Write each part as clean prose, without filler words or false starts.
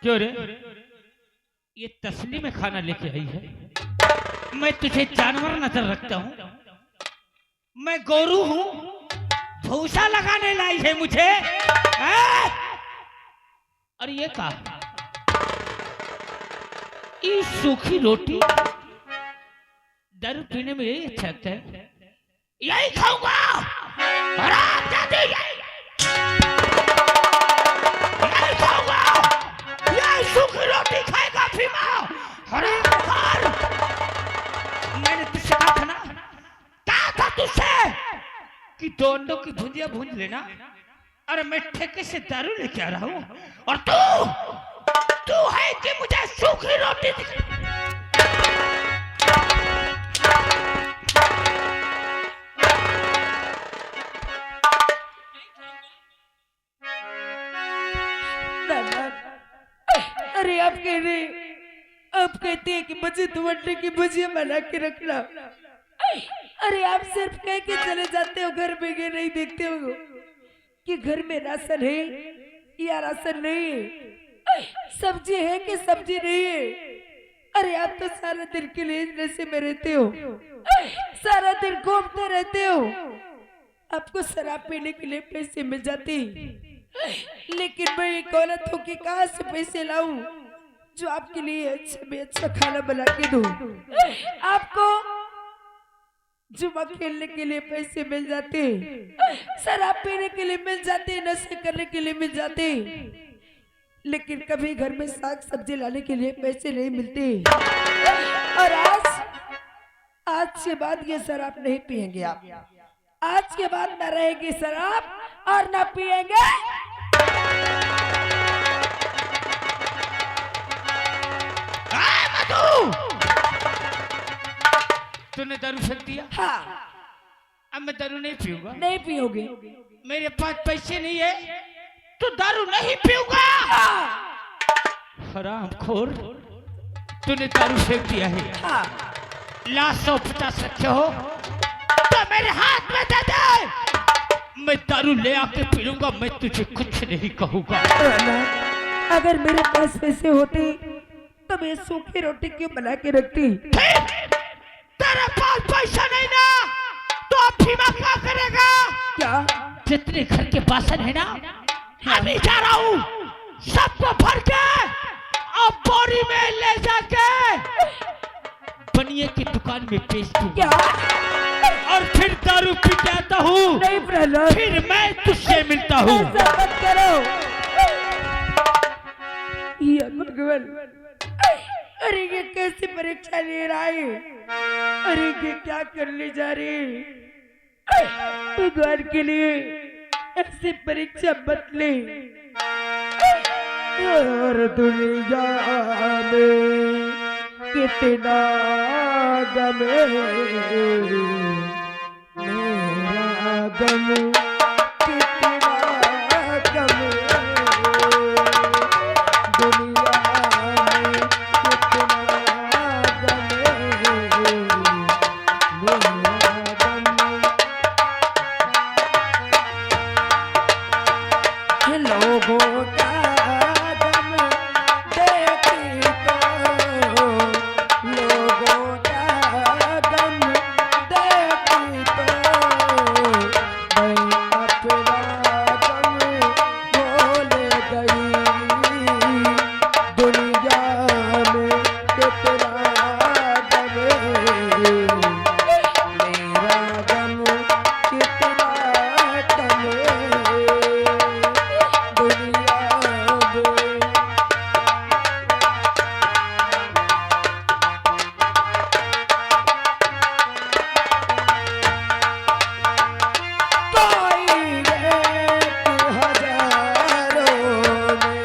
क्यों रे? ये तसली में खाना लेके आई है। मैं तुझे जानवर नजर रखता हूँ। मैं गोरू हूँ, भूसा लगाने लाई है मुझे। और ये कहा ये सूखी रोटी दारू पीने में यही अच्छा लगता है। यही खाऊंगा। हरामजादी, यही खाऊंगा। यही सूखी रोटी खाएगा भीमा। हरामखोर। मैंने तुझसे कहा था तुझसे कि 2 अंडों की भुजिया भून लेना। अरे मैं ठेके से दारू लेके आ रहा हूँ और तू है कि मुझे सूखी रोटी अरे आप कहते हैं कि मुझे 2 अंडे की भुजिया बना के रखना। अरे आप सिर्फ कह के चले जाते हो, घर में गए नहीं देखते हो कि घर में राशन है या राशन नहीं है, सब्जी है कि सब्जी नहीं है। अरे आप तो सारा दिन के लिए नशे में रहते हो, सारा दिन घूमते रहते हो। आपको शराब पीने के लिए पैसे मिल जाते हैं, लेकिन मैं एक औरत हूँ कि कहाँ से पैसे लाऊं जो आपके लिए अच्छा में अच्छा खाना बना के दूं। आपको जुआ खेलने के लिए पैसे मिल जाते, शराब पीने के लिए मिल जाते, नशे करने के लिए मिल जाते, लेकिन कभी घर में साग सब्जी लाने के लिए पैसे नहीं मिलते। और आज के बाद ये शराब नहीं पिएंगे आप। आज के बाद न रहेगी शराब और न पिएंगे। तूने दारू फेंक दिया। हाँ। अब मैं दारू नहीं पीऊंगा। नहीं पियोगे? मेरे पास पैसे नहीं है तो दारू नहीं पीऊंगा। हरामखोर, तूने दारू फेंक दिया है। हाँ। लाश 150 रखे हो तो मेरे हाथ में दे दे। मैं दारू ले आके पी लूंगा, मैं तुझे कुछ नहीं कहूंगा। अगर मेरे पास पैसे होते तो मैं सूखी रोटी क्यों बना के रखती? तेरे पास पैसा नहीं ना तो अब भीमा क्या करेगा? क्या? जितने घर के बासन है ना, अभी जा रहा हूँ सबको भर के अब बोरी में ले जाके बनिए की दुकान में बेच दूंगा। और फिर दारू पी के आता हूँ। नहीं प्रहलाद, फिर मैं तुझसे मिलता हूँ। ऐसा मत करो। या भगवान, अरे ये कैसी परीक्षा ले रहा है? अरे ये क्या करने जा रहे हैं? भगवान के लिए ऐसी परीक्षा मत ले। और दुनिया में कितना गम है, मेरा गम कितना गम है। दुनिया में कितना गम है, मेरा गम। लोगों का गम देखी तो, लोगों का गम देखी तो, मैं अपना गम भूल गई। दुनिया में कितना गम है, मेरा गम कितना कम है। हजारों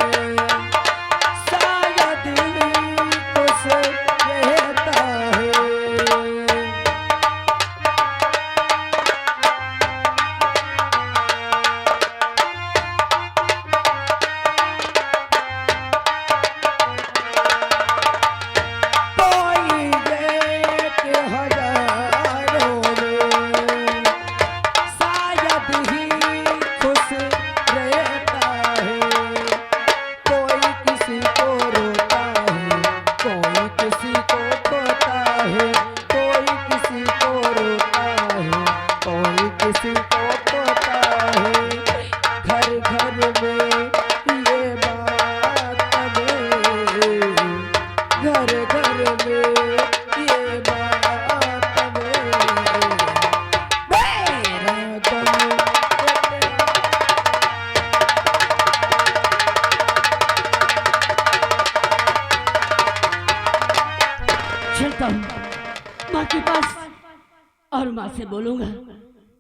और माँ से बोलूंगा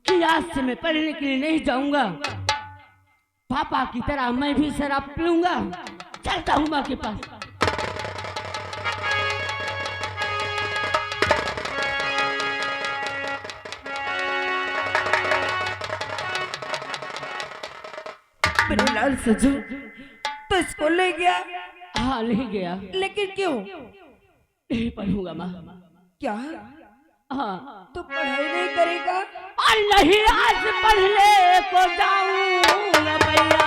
कि आज से मैं पढ़ने के लिए नहीं जाऊंगा। पापा की तरह मैं भी शराब पीऊंगा। चलता हूँ माँ के पास। मेरे लाल सजू तो स्कूल ले गया, हाँ नहीं गया। लेकिन क्यों? नहीं पढ़ूंगा माँ। क्या हाँ तो पढ़ाई नहीं करेगा? और नहीं आज पढ़ने को जाऊंगा भैया।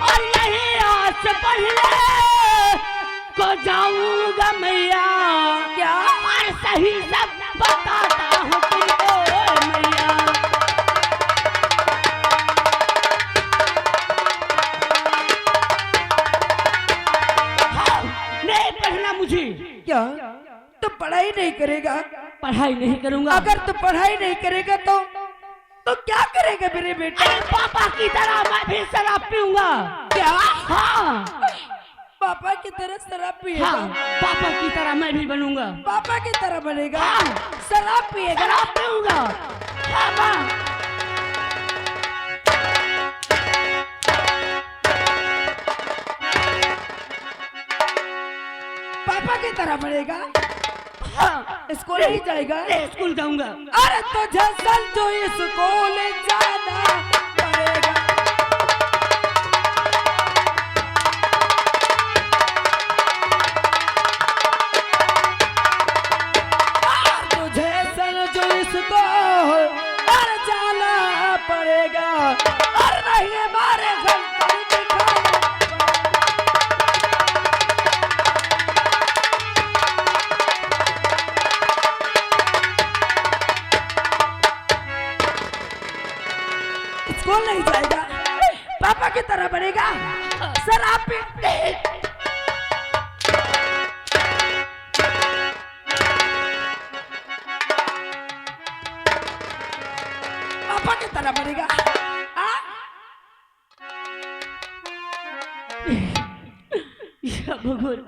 और नहीं आज पढ़ने को जाऊंगा मैया। क्या? और सही सब बताता हूँ तुमको मैया। नहीं पढ़ना मुझे। क्या तो पढ़ाई नहीं करेगा? पढ़ाई नहीं करूंगा। अगर तू पढ़ाई नहीं करेगा तो क्या करेगा मेरे बेटा? अरे पापा की तरह मैं भी शराब पीऊंगा। क्या? हाँ पापा की तरह शराब पिएगा? हाँ पापा की तरह मैं भी बनूंगा। पापा की तरह बनेगा? हाँ। शराब पिएगा? शराब पीऊंगा। हाँ माँ। पापा की तरह बनेगा? हाँ स्कूल नहीं जाएगा? स्कूल जाऊंगा। अरे तुझे समझो स्कूल जाना पड़ेगा। तुझे समझो स्कूल और जाना पड़ेगा। और नहीं हमारे घर स्कूल नहीं जाएगा, पापा की तरह बनेगा, शराब पी। पापा की तरह बनेगा। या भगवान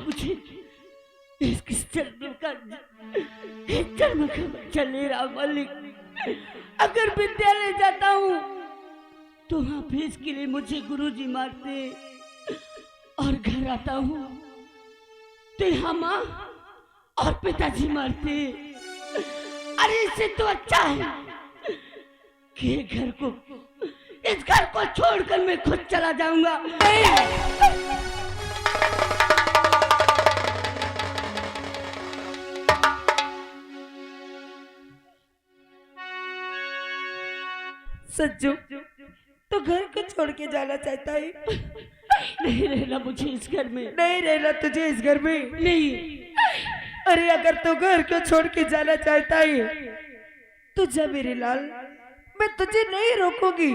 मुझे किस जन्म का बच्चा ले रहा मालिक। अगर विद्यालय जाता हूँ तो वहाँ फीस के लिए मुझे गुरुजी मारते और घर आता हूँ तो यहाँ माँ और पिताजी मारते। अरे इससे तो अच्छा है कि इस घर को छोड़कर मैं खुद चला जाऊंगा। सज्जू तो घर को छोड़ के जाना चाहता है? नहीं रहना मुझे इस घर में। नहीं रहना तुझे इस घर में? नहीं। अरे अगर तू घर को छोड़ के जाना चाहता है तो जा मेरे लाल, मैं तुझे नहीं रोकूंगी।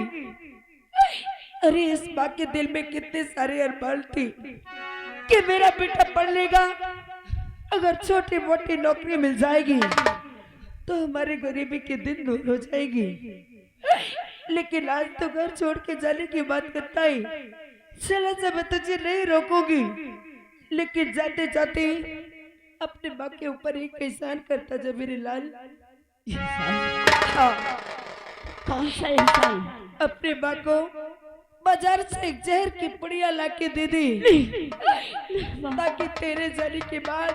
अरे इस माँ के दिल में कितने सारे अरमान थे कि मेरा बेटा पढ़ लेगा, अगर छोटी मोटी नौकरी मिल जाएगी तो हमारी गरीबी के दिन दूर हो जाएगी। लेकिन आज तो घर छोड़ के जाने की बात करता है। चला जा, मैं तुझे नहीं रोकूंगी, लेकिन जाते जाते अपने माँ के ऊपर एक एहसान करता जा मेरे लाल। हाँ, कौन सा इंसान? अपने माँ को बाजार से एक जहर की पुड़िया लाके दे दे, ताकि तेरे जाने के बाद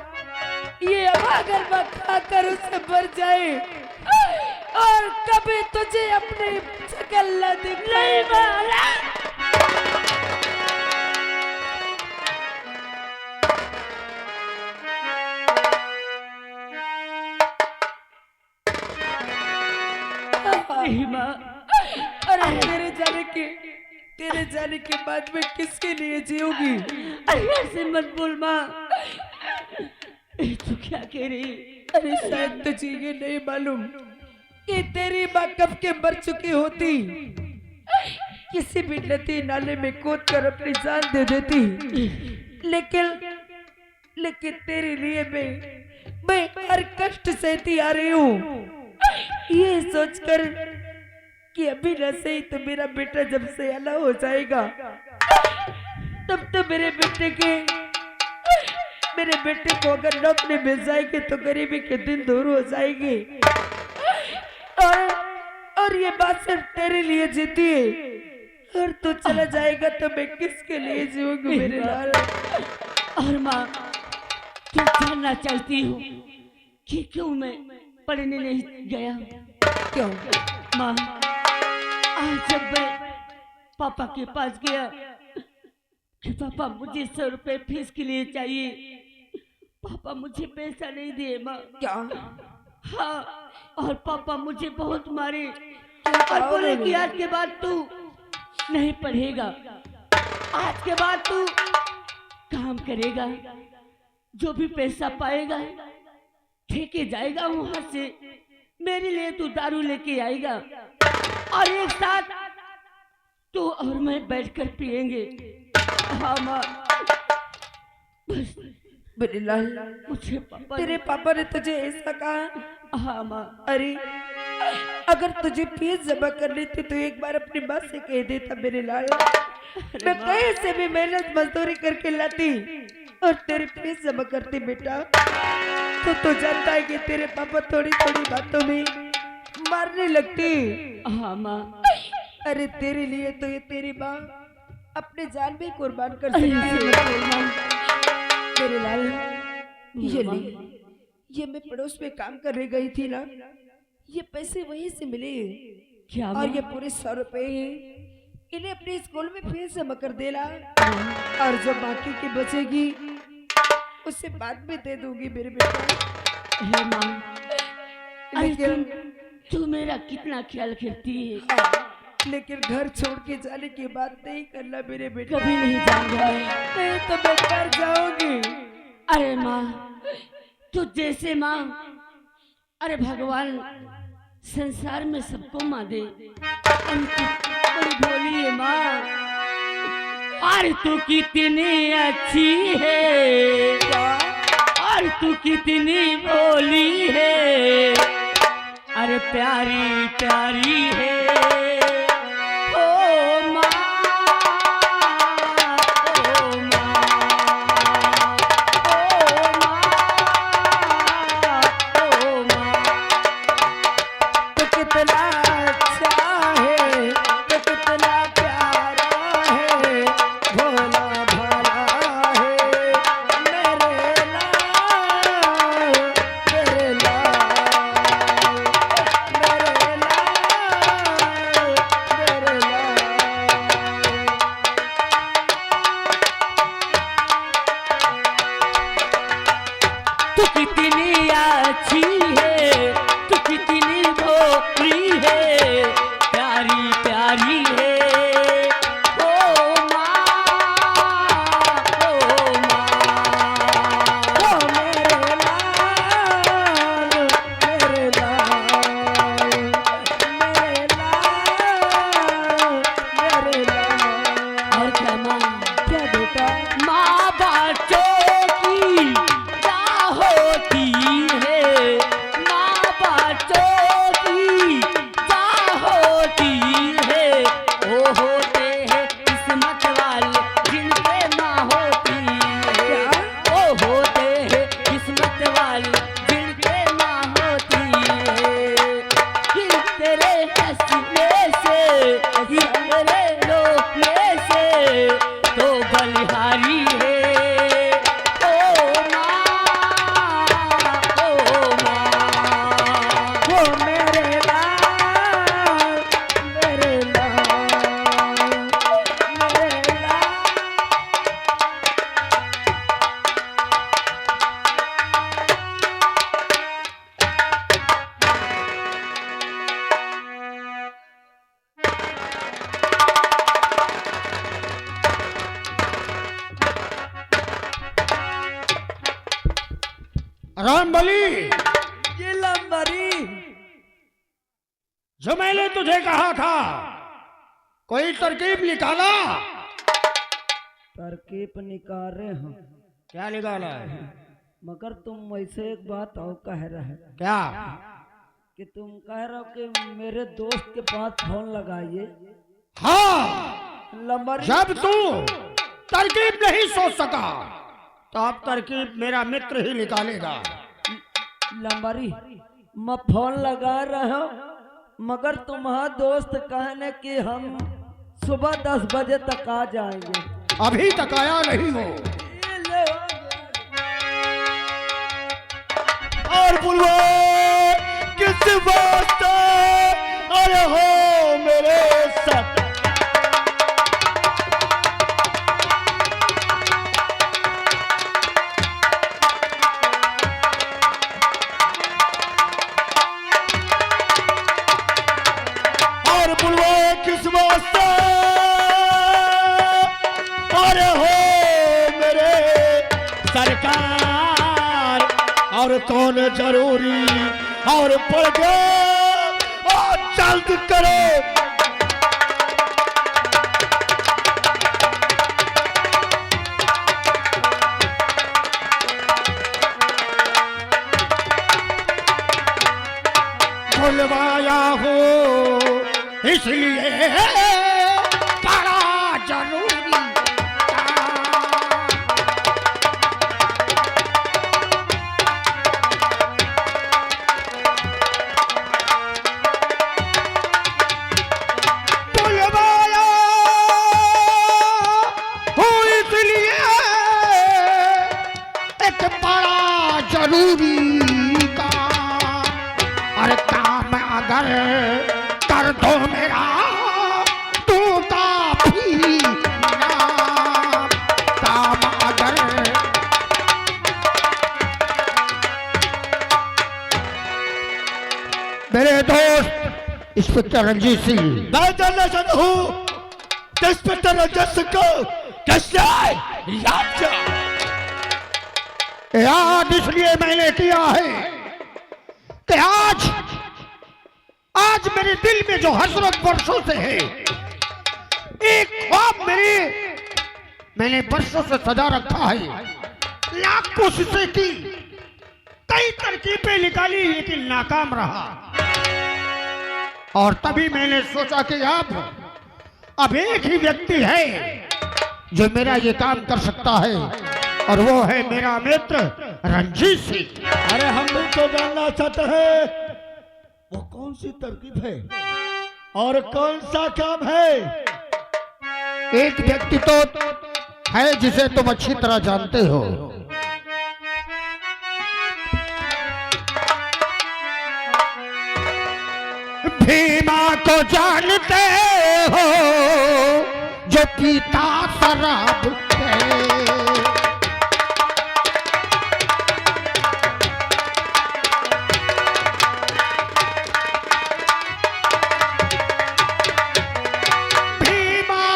ये अगर माँ खाकर उसे मर जाए और कभी तुझे अपनी शक्ल न दिखाए। नहीं माँ। अरे तेरे जाने के बाद मैं किसके लिए जीऊंगी? अरे ऐसे मत बोल माँ। तू क्या कह रही? अरे शायद तुझे ये नहीं मालूम कि तेरी माँ कब के मर चुकी होती, किसी भी नदी नाले में कूद कर अपनी जान दे देती। लेकिन तेरे लिए मैं हर कष्ट सहती आ रही हूँ। ये सोचकर कि अभी न सही तो मेरा बेटा जब से अलग हो जाएगा तब तो मेरे बेटे को अगर नौकरी मिल जाएगी तो गरीबी के दिन दूर हो जाएंगे। और ये बात सिर्फ तेरे लिए जीती है और तू चला जाएगा तो मैं किसके लिए जीऊंगी मेरे लाल। और माँ तू जानना चाहती हूँ कि क्यों मैं पढ़ने नहीं गया? क्यों माँ आज जब मैं पापा के पास गया कि पापा मुझे 100 रुपए फीस के लिए चाहिए, पापा मुझे पैसा नहीं दिए माँ। क्या? हाँ, और पापा मुझे बहुत मारे और बोले कि आज के बाद तू नहीं पढ़ेगा, आज के बाद तू काम करेगा, जो भी पैसा पाएगा ठेके जाएगा, वहां से मेरे लिए तू दारू लेके आएगा और एक साथ तू और मैं बैठकर पिएंगे। हाँ माँ, बस मेरे लाल मुझे पापा तेरे पापा ने तुझे ऐसा कहा? हाँ माँ। अरे अगर तुझे फीस जमा करनी थी तो एक बार अपनी माँ से कह देता मेरे लाल। मैं कहीं से भी मेहनत मजदूरी करके लाती और तेरी फीस जमा करती बेटा। तो जानता है कि तेरे पापा थोड़ी थोड़ी बातों में मारने लगती। हाँ माँ। अरे तेरे लिए तो ये तेरी माँ अपने जान भी कुर्बान कर सकती है मेरे लाल। ये ले, ये मैं पड़ोस में काम करने गई थी ना, ये पैसे वहीं से मिले क्या और ये पूरे 100 रुपए इन्हें अपने स्कूल में फीस जमा कर देना और जो बाकी की बचेगी उससे बाद में दे दूंगी मेरे बेटा। हे माँ, लेकिन तू मेरा कितना ख्याल करती है। लेकिन घर छोड़ के जाने की बात नहीं करना मेरे बेटा। कभी नहीं जाऊंगा नहीं तो मैं कर जाऊंगी। अरे माँ तू जैसे माँ, अरे भगवान संसार में सबको माँ दे, बड़ी भोली है माँ। और तू कितनी अच्छी है, और तू कितनी भोली है, अरे प्यारी प्यारी है। रामबली, ये लंबरी जो मैंने तुझे कहा था कोई तरकीब निकाला? तरकीब निकाल रहे हो? क्या निकाला है? मगर तुम वैसे एक बात और कह रहे है क्या? कि तुम कह रहे हो कि मेरे दोस्त के पास फोन लगाइए। हाँ, लंबारी जब तू तरकीब नहीं सोच सका तो अब तरकीब मेरा मित्र ही निकालेगा। लंबारी मैं फोन लगा रहा हूँ, मगर तुम्हारा दोस्त कहने कि हम सुबह 10 बजे तक आ जाएंगे। अभी तक आया नहीं हो। ये ले हो गया। और बुलवा किस वास्ते अरे हो मेरे साथ। और बुलवा किस वास्ते अरे हो मेरे सरकार। और कौन जरूरी और पड़ गया और जल्द करो। बुलवाया हो इसलिए बड़ा जरूरी बुलवाया हो इसलिए एक बड़ा जरूरी काम। और काम अगर कर दो मेरा तू काफी नाम। काम अगर मेरे दोस्त इंस्पेक्टर रंजीत सिंह, मैं जानना चाहता हूँ इंस्पेक्टर रंजीत सिंह को कैसे याद किया। याद इसलिए मैंने किया है कि आज मेरे दिल में जो हसरत वर्षों से है, एक ख्वाब मैंने वर्षों से सजा रखा है। लाख कोशिशें की, कई तरकीबें निकाली, लेकिन नाकाम रहा। और तभी मैंने सोचा कि अब एक ही व्यक्ति है जो मेरा ये काम कर सकता है, और वो है मेरा मित्र रंजीत सिंह। अरे हम भी तो जानना चाहते हैं वो कौन सी तरकीब है और कौन सा काम है। एक व्यक्ति तो है जिसे तुम अच्छी तरह जानते हो। भीमा को जानते हो जो पीता शराब है। भीमा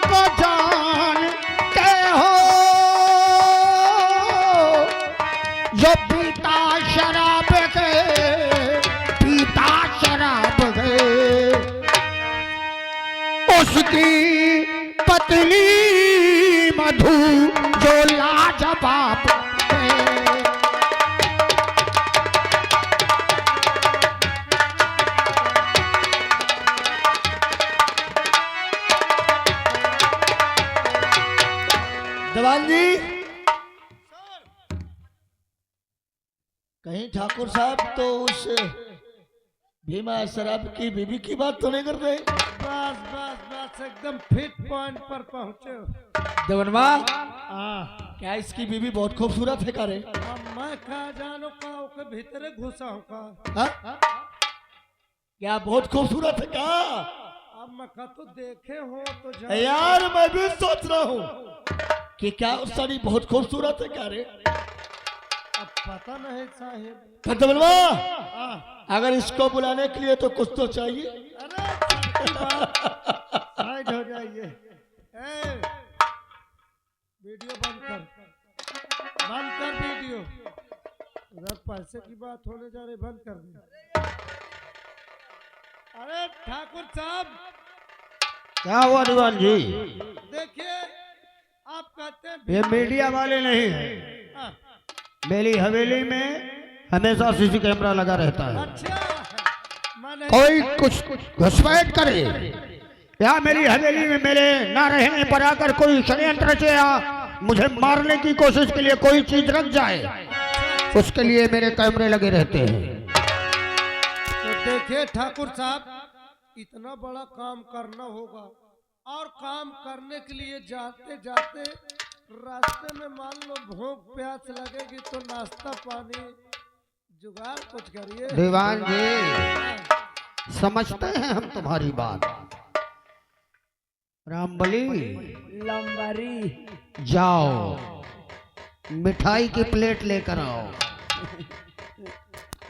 को जानते हो जो पीता शराब है, उसकी पत्नी मधु जो लाजवाब है। दीवान जी, कहीं ठाकुर साहब तो उस भीमा शराब की बीबी की बात तो नहीं कर रहे? बस बस बस एकदम फिट पॉइंट पर पहुंचे हो। देवनवा, क्या इसकी बीबी बहुत खूबसूरत है? करे अब मैं कहा जानू का ओके भीतरे घुसा हूँ का। हाँ? क्या बहुत खूबसूरत है क्या? अब मैं कहा तो देखे हो तो जान। यार मैं भी सोच रहा हूँ कि क्या उस साड़ी बहुत खूबसूरत है क्या रे? अब पता नहीं साहिब। फिर देवनवा, हाँ। अगर इसको बुलाने के लिए तो कुछ तो चाहिए। अरे साइड हो जाइए। वीडियो बंद कर, बंद कर वीडियो। उधर पैसे की बात होने जा रही, बंद कर दे। अरे ठाकुर साहब, क्या हुआ दीवान जी? देखिए आप कहते हैं ये मीडिया वाले नहीं है। हाँ, मेरी हवेली में हमेशा सीसी कैमरा लगा रहता है। अच्छा मैं नहीं कोई कुछ घुसपैठ करे या मेरी हवेली में मेरे ना रहने पर आकर कोई षड्यंत्र से या मुझे मारने की कोशिश के लिए कोई चीज रख जाए, उसके लिए मेरे कैमरे लगे रहते हैं। तो देखिए ठाकुर साहब, इतना बड़ा काम करना होगा और काम करने के लिए जाते जाते रास्ते में मान लो भूख प्यास लगेगी तो नाश्ता पानी जुगाड़ कुछ करिए। दीवान जी समझते हैं हम तुम्हारी बात। रामबली लंबरी जाओ मिठाई की प्लेट लेकर आओ।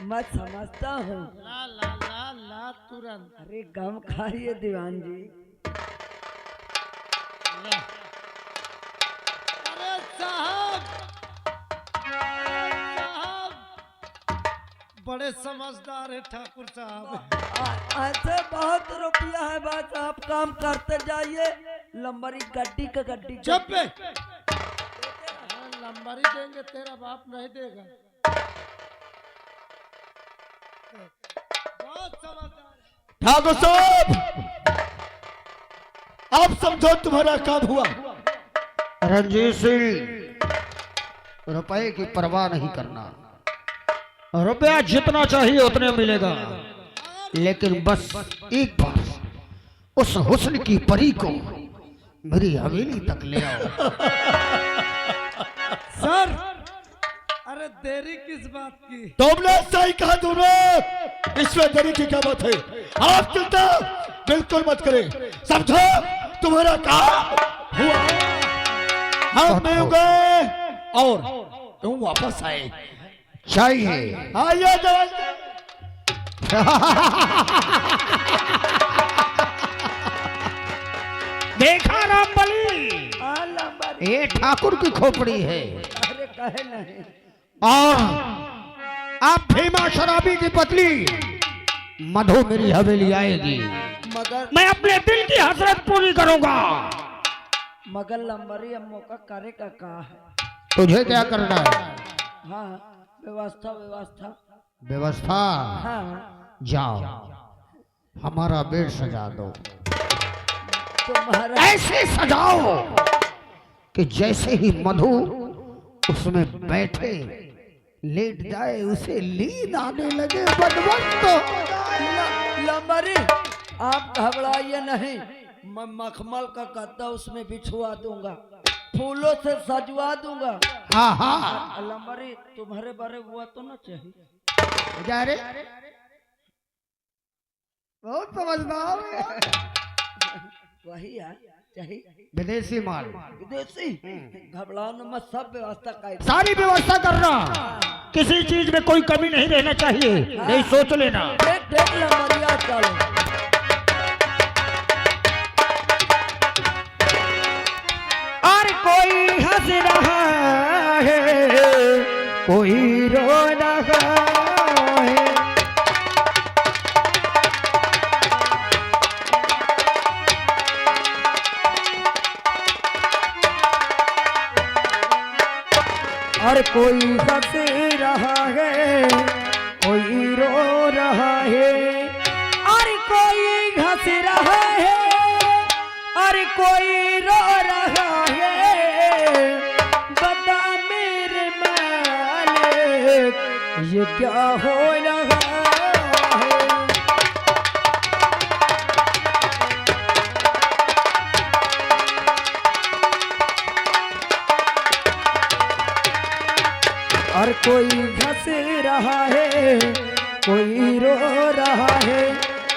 मैं समझता हूँ। ला ला ला ला तुरंत। अरे गम खाइए दीवान जी। अरे साहब, बड़े समझदार है ठाकुर साहब। ऐसे बहुत रुपया है, बस आप काम करते जाइए। लंबरी गड्डी का गड्डी जब पे लंबरी देंगे तेरा बाप नहीं देगा। बहुत समझदार। ठाकुर साहब आप समझो तुम्हारा काम हुआ। रंजीत सिंह रुपए की परवाह नहीं करना, रुपया जितना चाहिए उतने मिलेगा, लेकिन बस एक बार उस हुस्न की परी को मेरी हवेली तक ले आओ। सर अरे देरी किस बात की? तुमने सही कहा दोनों, इसमें देरी की क्या बात है। आप चिंता बिल्कुल मत करें, समझो तुम्हारा काम हुआ। हम मिलोगे और तुम वापस आए चाहिए। आइए देखा रामबली, हाँ लंबरी। ये ठाकुर की खोपड़ी है। अरे कहे नहीं। और आप भीमा शराबी की पतली मधु मेरी हवेली आएगी, मगर मैं अपने दिल की हसरत पूरी करूंगा। मगर लंबरी अब मौका करे का कहा है। तुझे क्या करना है? हाँ व्यवस्था व्यवस्था व्यवस्था हाँ जाओ हमारा बेड सजा दो, तुम्हारा ऐसे सजाओ कि जैसे ही मधु उसमें बैठे लेट जाए उसे नींद आने लगे। बदबख्त लंबरी आप घबराइए नहीं, मैं मखमल का गद्दा उसमें बिछवा दूंगा, फूलों से सजवा दूंगा। हाँ हाँ लंबरी तुम्हारे बारे हुआ तो ना चाहिए। जा रे, बहुत समझदार है। वही है चाहिए विदेशी माल विदेशी। घबराओ न मत, सब व्यवस्था का सारी व्यवस्था करना, किसी चीज में कोई कमी नहीं रहना चाहिए, नहीं सोच लेना। देख देख लंबरिया चलो। और कोई हंस रहा है कोई रो रहा है। और कोई हंस रहा है कोई रो रहा है, और कोई हंस रहा है और कोई रो रहा है। बता मेरे मालिक ये क्या हो रहा है। और कोई हंस रहा है कोई रो रहा है,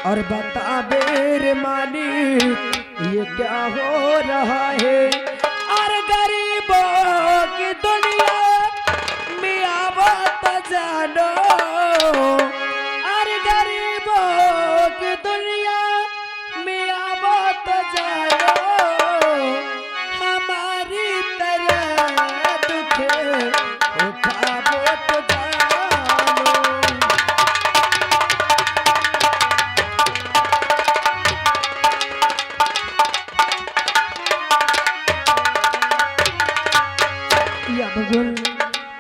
और बता मेरे मालिक ये क्या हो रहा है। और गरीबों की दुनिया में आवत जानो, और गरीबों की दुनिया में आवत जानो, हमारी तरह दुख उठावो तो जानो।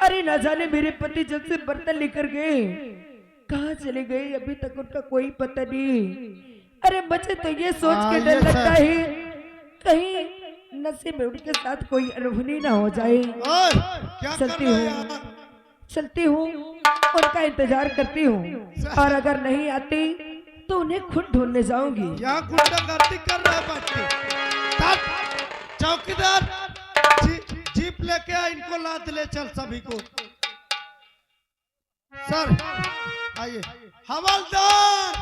अरे ना जाने मेरे पति जब से बर्तन लेकर गए कहाँ चले गए, अभी तक उनका कोई पता नहीं। अरे मुझे तो ये सोच के डर लगता है कहीं नशे में उनके साथ कोई अनहोनी ना हो जाए। क्या चलती हूँ उनका इंतजार करती हूँ, और अगर नहीं आती तो उन्हें खुद ढूंढने जाऊंगी। क्या गुंडागर्दी कर रहा है बच्चे? चौकीदार जीप लेके आ, इनको लाद ले चल सभी को। सर आइए। हवलदार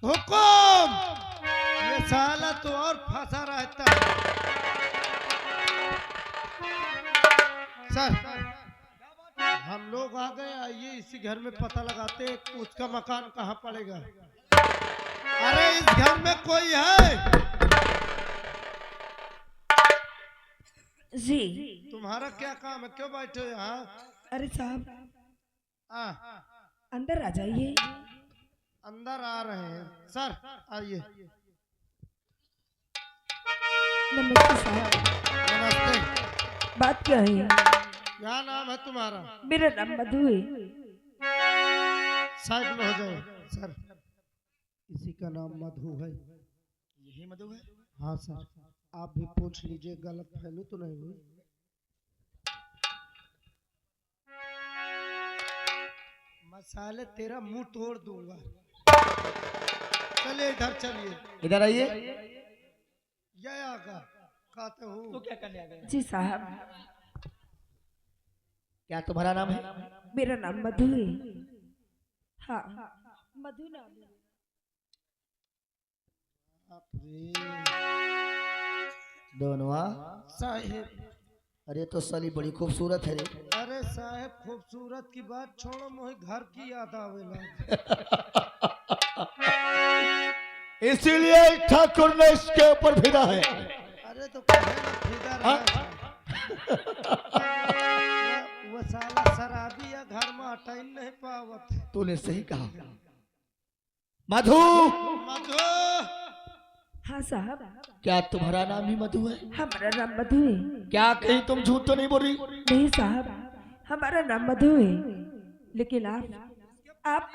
हुकुम। ये साला तो और फंसा रहता है। सर हम लोग आ गए, आइए इसी घर में पता लगाते हैं उसका मकान कहाँ पड़ेगा। अरे इस घर में कोई है? जी। तुम्हारा क्या काम है, क्यों बैठे हो यहाँ? अरे साहब अंदर आ जाइए। अंदर आ रहे हैं। सर आइए। नमस्ते साहब। नमस्ते। बात क्या है? क्या नाम है तुम्हारा? मेरा नाम मधु है। साइड में हो जाए। सर इसी का नाम मधु है। यही मधु है? हाँ सर, आप भी पूछ लीजिए, गलत फहमी तो नहीं हुई। मसाले तेरा मुंह तोड़ दूंगा। चलिए इधर चलिए। इधर आइए। ये आगा कहते हूँ। तो क्या करने आ गए? जी साहब। क्या तुम्हारा नाम है? मेरा नाम मधु है। हाँ मधु नाम है। दोनों साहेब। अरे तो साली बड़ी खूबसूरत है रे। अरे साहेब खूबसूरत की बात छोड़ो, मुझे घर की याद आवेला। इसीलिए ठाकुर ने इसके ऊपर फिदा है। अरे तो कहे ना फिदा रहा। वो साला शराबी या घर में हटा ही नहीं पावत। तूने सही कहा। मधु। मधु। हाँ साहब। क्या तुम्हारा नाम ही मधु है? हमारा नाम मधु है। क्या कहीं तुम झूठ तो नहीं बोल रही? नहीं साहब, हमारा नाम मधु है। लेकिन आप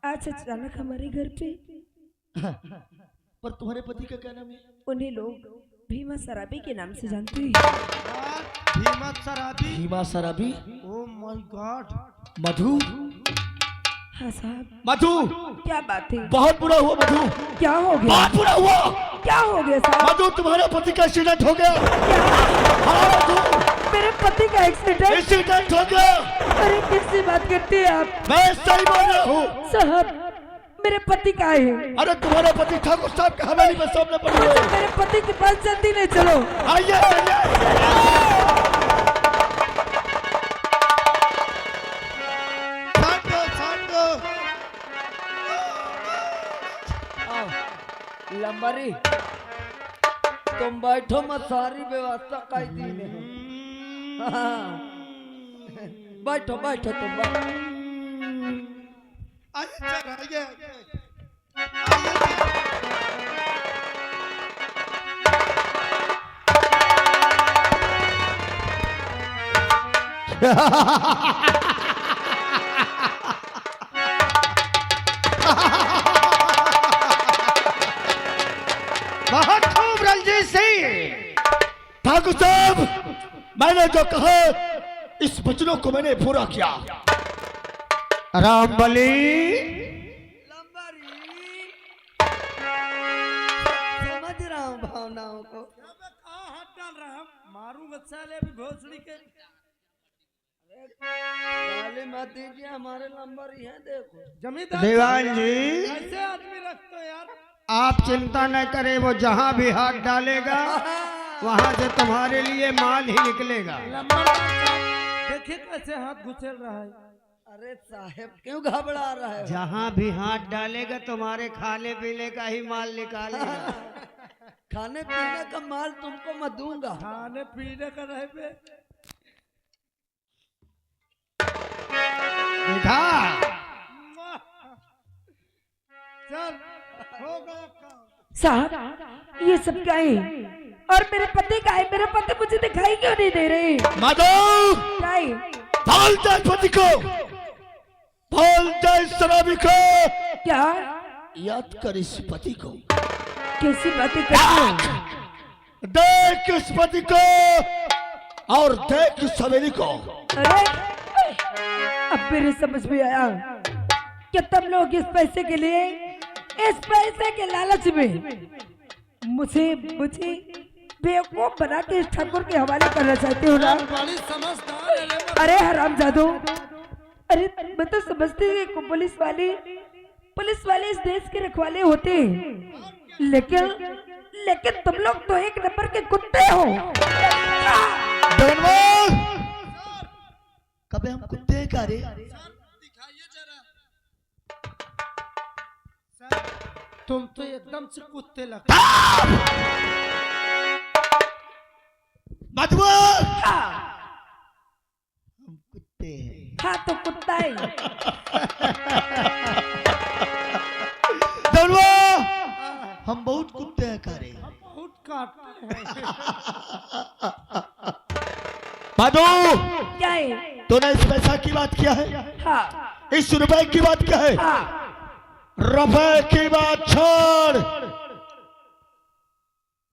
आज अचानक हमारे घर पे। पर तुम्हारे पति का क्या नाम है? उन्हें लोग भीमा शराबी के नाम से जानते हैं। भीमा शराबी? भीमा शराबी? Oh my God. मधु। हाँ साहब। मधु क्या बात है? बहुत बुरा हुआ मधु। क्या हो गया? बहुत बुरा हुआ। क्या हो गया साहब? मधु तुम्हारे पति का एक्सीडेंट हो गया। हाँ मधु, मेरे पति का एक्सीडेंट? एक्सीडेंट हो गया। अरे किससे बात करते हैं आप? मैं सही बोल रहा हूँ साहब मेरे पति का है। अरे तुम्हारे पति ठाकुर साहब के हवेली में सामने पड़े हुए हैं। मेरे पति के पास जल्दी ले चलो। आइए आइए। लंबरी तुम बैठो, मैं सारी व्यवस्था कर दी है। बैठो बैठो तुम बैठो। आइए। बहुत खूब रंजीत सिंह। ठाकुर साहब मैंने जो कहा इस वचनों को मैंने पूरा किया। रामबली समझ रहा हूँ भावनाओं को। हाथ डाल रहा हूँ, मारूंगा साले अभी भोसड़ी के। गाली मत दीजिए, हमारे नंबर ही है देखो। जमींदार दीवान जी ऐसे आदमी रखते हो यार। आप चिंता न करें, वो जहाँ भी हाथ डालेगा वहाँ से तुम्हारे लिए माल ही निकलेगा। देखिए कैसे हाथ घुसेल रहा है। अरे साहब क्यों घबरा रहा है? जहाँ भी हाथ डालेगा तुम्हारे खाने पीने का ही माल निकालेगा। खाने पीने का माल तुमको मैं दूंगा। खाने पीने का रहे पे देखा? चल होगा काम। साहब ये सब क्या है? और मेरे पति का है? मेरे पति मुझे दिखाई क्यों नहीं दे रहे? मधु क्या है? बोल दे पति को, बोल दे शराबी को, क्या याद कर इस पति को, कैसी बातें करते हो? देख इस पति को और देख इस हवेली को। अरे अब मेरे समझ में आया कि तुम लोग इस पैसे के लिए, इस पैसे के लालच में मुझे बेवकूफ बना के इस ठाकुर के हवाले करना चाहते हो ना? बड़ी समझदार है रे। अरे हरामजादो, अरे मैं तो समझती हूँ कि पुलिस वाले इस देश के रखवाले होते हैं, लेकिन तुम लोग तो एक नंबर के कुत्ते हो। धनवान, कभी हम कुत्ते का रे? दिखाइए जरा। सर, तुम तो एकदम से कुत्ते लगते। मधुआ, हम कुत्ते हैं। हाँ तो कुत्ता है। धनवा, हम बहुत कुत्ते हैं कारे। बहुत काटते हैं। मधु, क्या है? तूने इस पैसा की बात किया है, हाँ इस रुपए की बात क्या है? हाँ रुपए की बात छोड़,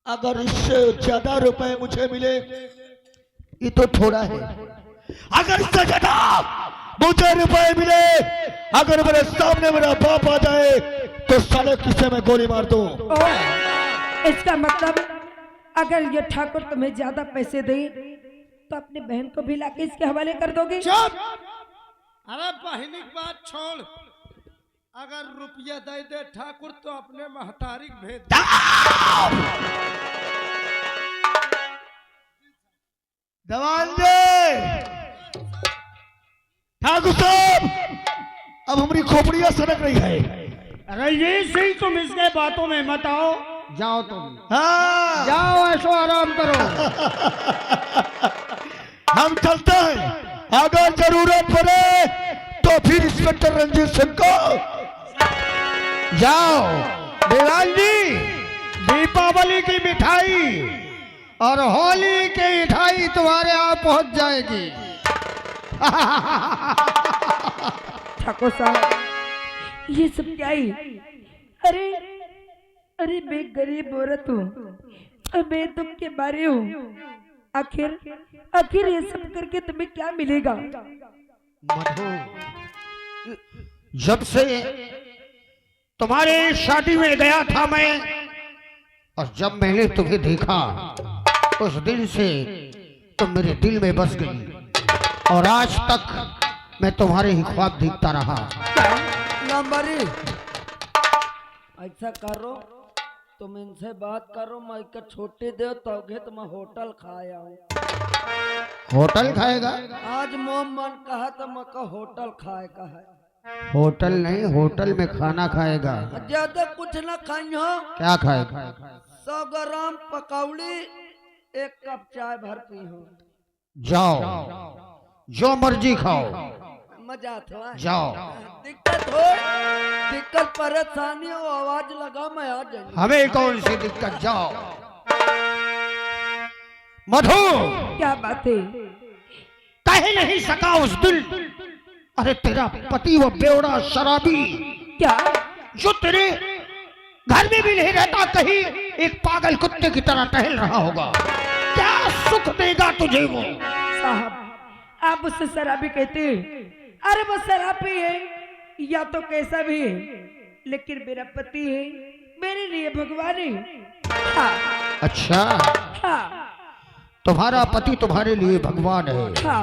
अगर इससे ज्यादा रुपए मुझे मिले ये तो थोड़ा है, अगर इससे ज्यादा मुझे रुपए मिले, अगर मेरे सामने मेरा बाप आ जाए तो साले किसे मैं गोली मार दूं। इसका मतलब अगर ये ठाकुर तुम्हें ज्यादा पैसे दे तो अपनी बहन को भी लाके इसके हवाले कर दोगे? चुप। अरे बहनी की बात छोड़, अगर रुपया दे दे ठाकुर तो अपने महतारी को भेज दे। दवान दे ठाकुर साहब, अब हमारी खोपड़ियां सड़क रही है। रंजीत सिंह, तुम इसके बातों में मत आओ। जाओ तुम, हाँ, जाओ ऐसो आराम करो। हम चलते हैं, अगर जरूरत पड़े तो फिर इंस्पेक्टर रंजीत सिंह को जाओ। देवान जी, दीपावली की मिठाई और होली की मिठाई तुम्हारे यहाँ पहुंच जाएगी। ठाकुर साहब, ये सब क्या है? अरे अरे मैं गरीब औरत हूँ और मैं दुख के मारे हूँ। आखिर ये सब करके तुम्हें क्या मिलेगा? मधु, जब से तुम्हारे शादी में गया था मैं, और जब मैंने तुम्हें देखा उस दिन से तुम मेरे दिल में बस गई, और आज तक मैं तुम्हारे ही ख्वाब देखता रहा। नंबरी ऐसा करो, तुम इनसे बात करो, मैं एक छोटी दे तो मैं होटल खाया हूँ। होटल खाएगा? आज मोम मन कहा तो मैं का होटल खाए का है। होटल नहीं, होटल में खाना खाएगा। ज्यादा कुछ ना खाई हो। क्या खाएगा? 100 ग्राम पकौड़ी, 1 कप चाय भर पी हो। जाओ, जो मर्जी खाओ, मजा था। जाओ। दिक्कत परेशानी हो, आवाज लगा मैं आ जाऊंगा। हमें कौन सी दिक्कत, जाओ। मधु, क्या बात है? कह नहीं सका उस दिल, अरे तेरा पति वो बेवड़ा शराबी क्या? जो तेरे घर में भी नहीं रहता, कहीं एक पागल कुत्ते की तरह टहल रहा होगा, क्या सुख देगा तुझे वो? साहब, आप उससे शराबी कहते हैं? अरे वो शराबी है या तो कैसा भी है, लेकिन मेरा पति है, मेरे लिए भगवान है। हाँ अच्छा, हाँ तुम्हारा पति तुम्हारे लिए भगवान है, हाँ।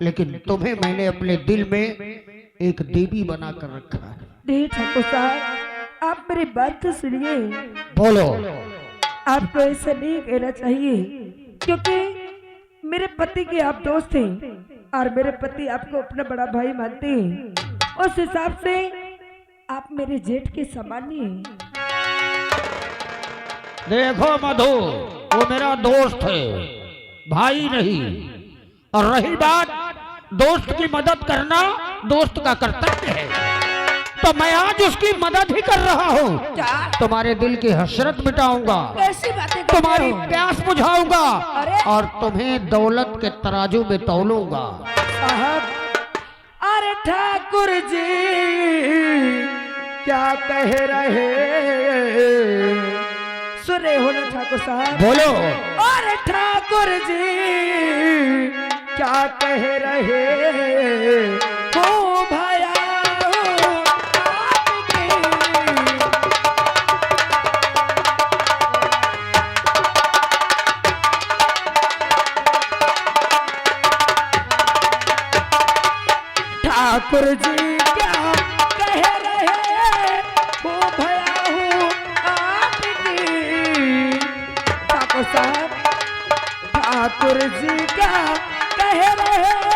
लेकिन तुम्हें मैंने अपने दिल में एक देवी बनाकर रखा है। नहीं ठाकुर साहब, आप मेरी बात तो सुनिए। बोलो। आपको ऐसा नहीं कहना चाहिए, क्योंकि मेरे पति के आप दोस्त हैं और मेरे पति आपको अपना बड़ा भाई मानते हैं। उस हिसाब से आप मेरे जेठ के समान ही हैं। देखो मधु, वो मेरा दोस्त है, भाई नहीं। और रही बात दोस्त की मदद करना, दोस्त का कर्तव्य है, तो मैं आज उसकी मदद ही कर रहा हूँ। तुम्हारे दिल की हसरत मिटाऊंगा, कैसी बातें करते तुम्हारी हो? प्यास बुझाऊंगा, अरे! और तुम्हें दौलत के तराजू में तौलूंगा। साहब, अरे ठाकुर जी क्या कह रहे, सुन रहे हो ना ठाकुर साहब? बोलो। अरे ठाकुर जी क्या कह रहे हो भाया ठाकुर जी क्या कह रहे हो भया हूँ आपकी। ठाकुर साहब, ठाकुर जी क्या कह रहे